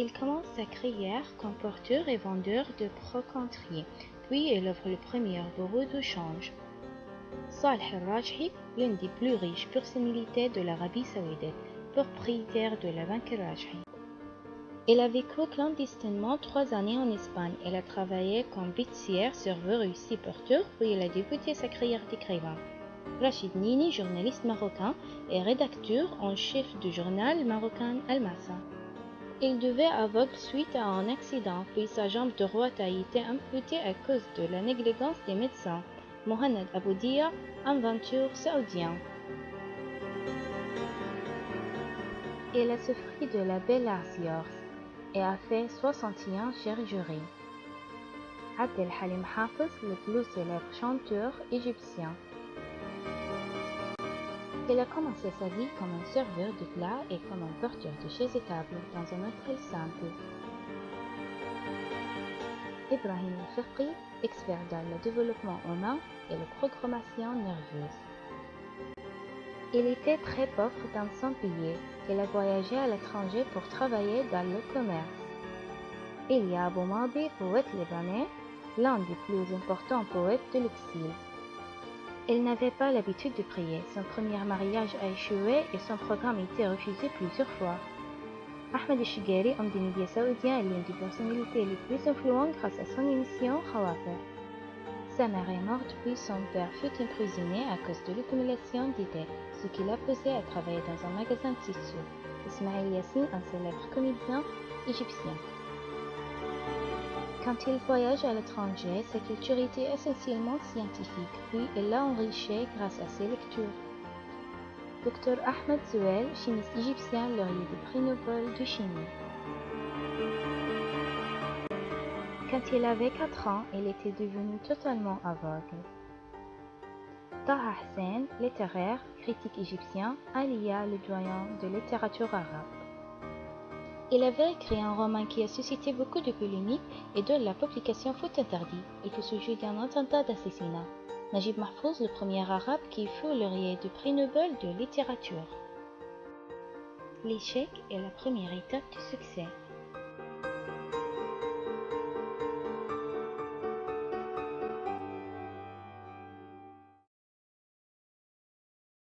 Il commence sa carrière comme porteur et vendeur de brocanterie, puis il offre le premier bureau de change. Saleh al-Rajhi, l'une des plus riches personnalités de l'Arabie saoudite, propriétaire de la banque Rajhi. Il a vécu clandestinement 3 années en Espagne. Il a travaillé comme baissière, serveur et aussi porteur, puis il a débuté sa carrière d'écrivain. Rachid Nini, journaliste marocain et rédacteur en chef du journal marocain Al-Massa. Il devait aveugle suite à un accident, puis sa jambe droite a été amputée à cause de la négligence des médecins. Mohamed Aboudia, inventeur saoudien. Il a souffert de la bilharziose et a fait 61 chirurgies. Abdel Halim Hafez, le plus célèbre chanteur égyptien. Il a commencé sa vie comme un serveur de plats et comme un porteur de chaises et tables dans un hôtel simple. Ibrahim al-Fiqi, expert dans le développement humain et la programmation nerveuse. Il était très pauvre dans son pays. Il a voyagé à l'étranger pour travailler dans le commerce. Il y a Abou Madi, poète libanais, l'un des plus importants poètes de l'exil. Il n'avait pas l'habitude de prier. Son premier mariage a échoué et son programme a été refusé plusieurs fois. Ahmed Shigeri, homme des médias saoudiens, est l'une des personnalités les plus influentes grâce à son émission Khawafir. Sa mère est morte puis son père fut emprisonné à cause de l'accumulation d'idées, ce qui l'a poussé à travailler dans un magasin de tissus. Ismaël Yassine, un célèbre comédien égyptien. Quand il voyage à l'étranger, sa culture était essentiellement scientifique, puis il l'a enrichie grâce à ses lectures. Dr Ahmed Zouel, chimiste égyptien, lauréat du prix Nobel de chimie. Quand il avait 4 ans, il était devenu totalement aveugle. Taha Hussein, littéraire, critique égyptien, Aliya, le doyen de littérature arabe. Il avait écrit un roman qui a suscité beaucoup de polémiques et dont la publication fut interdite et qui se joue d'un attentat d'assassinat. Najib Mahfouz, le premier arabe qui fut lauréat du prix Nobel de littérature. L'échec est la première étape du succès.